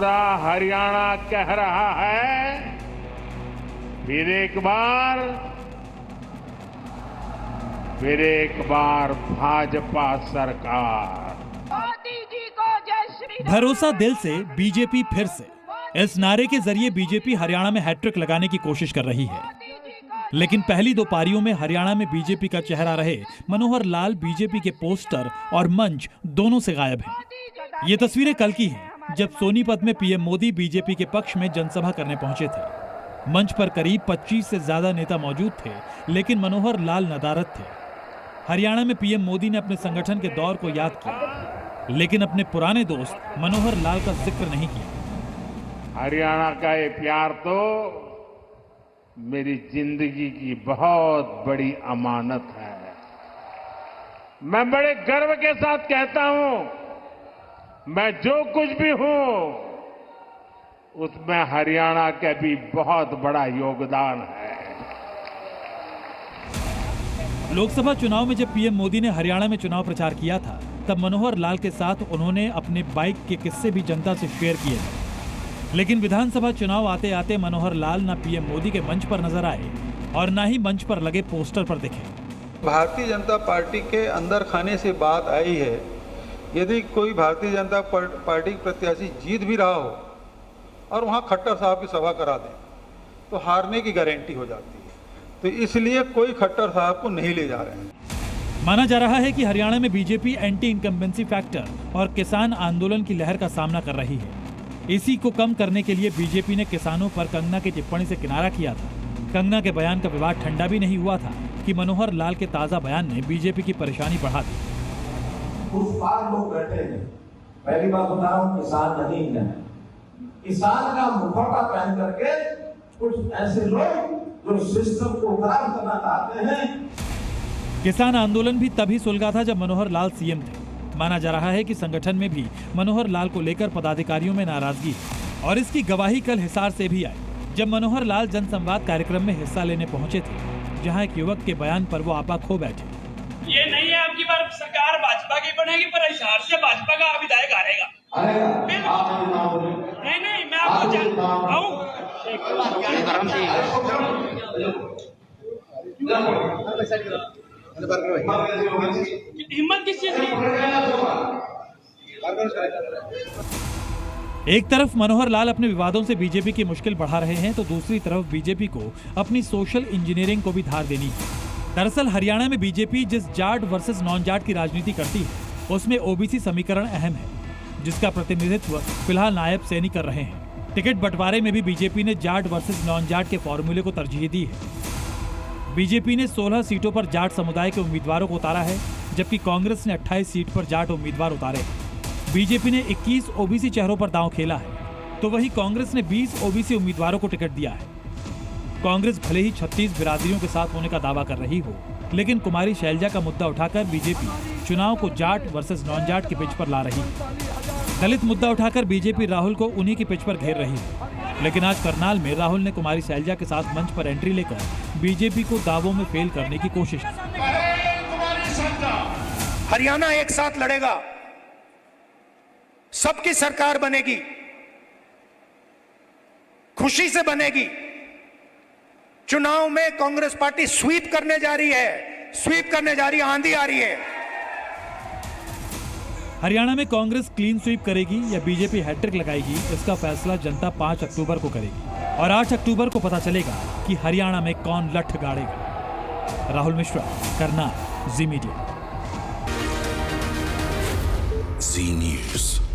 पूरा हरियाणा कह रहा है, फिर एक बार भाजपा सरकार। मोदी जी को जय श्री राम। भरोसा दिल से बीजेपी फिर से, इस नारे के जरिए बीजेपी हरियाणा में हैट्रिक लगाने की कोशिश कर रही है। लेकिन पहली दो पारियों में हरियाणा में बीजेपी का चेहरा रहे मनोहर लाल बीजेपी के पोस्टर और मंच दोनों से गायब हैं। ये तस्वीरें कल की हैं, जब सोनीपत में पीएम मोदी बीजेपी के पक्ष में जनसभा करने पहुंचे थे। मंच पर करीब 25 से ज्यादा नेता मौजूद थे, लेकिन मनोहर लाल नदारद थे। हरियाणा में पीएम मोदी ने अपने संगठन के दौर को याद किया, लेकिन अपने पुराने दोस्त मनोहर लाल का जिक्र नहीं किया। हरियाणा का ये प्यार तो मेरी जिंदगी की बहुत बड़ी अमानत है। मैं बड़े गर्व के साथ कहता हूं, मैं जो कुछ भी हूं उसमें हरियाणा का भी बहुत बड़ा योगदान है। लोकसभा चुनाव में जब पीएम मोदी ने हरियाणा में चुनाव प्रचार किया था, तब मनोहर लाल के साथ उन्होंने अपने बाइक के किस्से भी जनता से शेयर किए थे। लेकिन विधानसभा चुनाव आते आते मनोहर लाल न पीएम मोदी के मंच पर नजर आए और न ही मंच पर लगे पोस्टर पर दिखे। भारतीय जनता पार्टी के अंदर खाने से बात आई है, यदि कोई भारतीय जनता पार्टी प्रत्याशी जीत भी रहा हो और वहां खट्टर साहब की सभा करा दें तो हारने की गारंटी हो जाती है। तो इसलिए कोई खट्टर साहब को नहीं ले जा रहे हैं। माना जा रहा है कि हरियाणा में बीजेपी एंटी इनकम्बेंसी फैक्टर और किसान आंदोलन की लहर का सामना कर रही है। इसी को कम करने के लिए बीजेपी ने किसानों पर कंगना की टिप्पणी से किनारा किया था। कंगना के बयान का विवाद ठंडा भी नहीं हुआ था कि मनोहर लाल के ताजा बयान ने बीजेपी की परेशानी बढ़ा दी। उस पार लोग बैठे हैं, पहली बात बता रहा हूं, किसान नहीं है। किसान का मुखौटा पहन करके कुछ ऐसे लोग जो सिस्टम को खराब करना चाहते हैं। किसान आंदोलन भी तभी सुलगा था जब मनोहर लाल सीएम थे। माना जा रहा है कि संगठन में भी मनोहर लाल को लेकर पदाधिकारियों में नाराजगी है और इसकी गवाही कल हिसार से भी आई, जब मनोहर लाल जनसंवाद कार्यक्रम में हिस्सा लेने पहुंचे थे, जहां एक युवक के बयान पर वो आपा खो बैठे। ये नहीं है आपकी बार सरकार भाजपा की बनेगी, पर हिसार से भाजपा का विधायक हारेगा। नहीं मैं आपको हिम्मत किस चीज की? एक तरफ मनोहर लाल अपने विवादों से बीजेपी की मुश्किल बढ़ा रहे हैं, तो दूसरी तरफ बीजेपी को अपनी सोशल इंजीनियरिंग को भी धार देनी है। दरअसल हरियाणा में बीजेपी जिस जाट वर्सेस नॉन जाट की राजनीति करती है, उसमें ओबीसी समीकरण अहम है, जिसका प्रतिनिधित्व फिलहाल नायब सैनी कर रहे हैं। टिकट बंटवारे में भी बीजेपी ने जाट वर्सेस नॉन जाट के फॉर्मूले को तरजीह दी है। बीजेपी ने 16 सीटों पर जाट समुदाय के उम्मीदवारों को उतारा है, जबकि कांग्रेस ने 28 सीट पर जाट उम्मीदवार उतारे हैं। बीजेपी ने 21 ओबीसी चेहरों पर दांव खेला है, तो वहीं कांग्रेस ने 20 ओबीसी उम्मीदवारों को टिकट दिया है। कांग्रेस भले ही 36 बिरादरियों के साथ होने का दावा कर रही हो, लेकिन कुमारी शैलजा का मुद्दा उठाकर बीजेपी चुनाव को जाट वर्सेस नॉन जाट की पिच पर ला रही है। दलित मुद्दा उठाकर बीजेपी राहुल को उन्हीं की पिच पर घेर रही है। लेकिन आज करनाल में राहुल ने कुमारी शैलजा के साथ मंच पर एंट्री लेकर बीजेपी को दावों में फेल करने की कोशिश की। हरियाणा एक साथ लड़ेगा, सबकी सरकार बनेगी, खुशी से बनेगी। चुनाव में कांग्रेस पार्टी स्वीप करने जा रही है, आंधी आ रही है। हरियाणा में कांग्रेस क्लीन स्वीप करेगी या बीजेपी हैट्रिक लगाएगी, इसका फैसला जनता 5 अक्टूबर को करेगी और 8 अक्टूबर को पता चलेगा कि हरियाणा में कौन लठ गाड़ेगा। राहुल मिश्रा, करनाल, जी मीडिया। जी न्यूज़।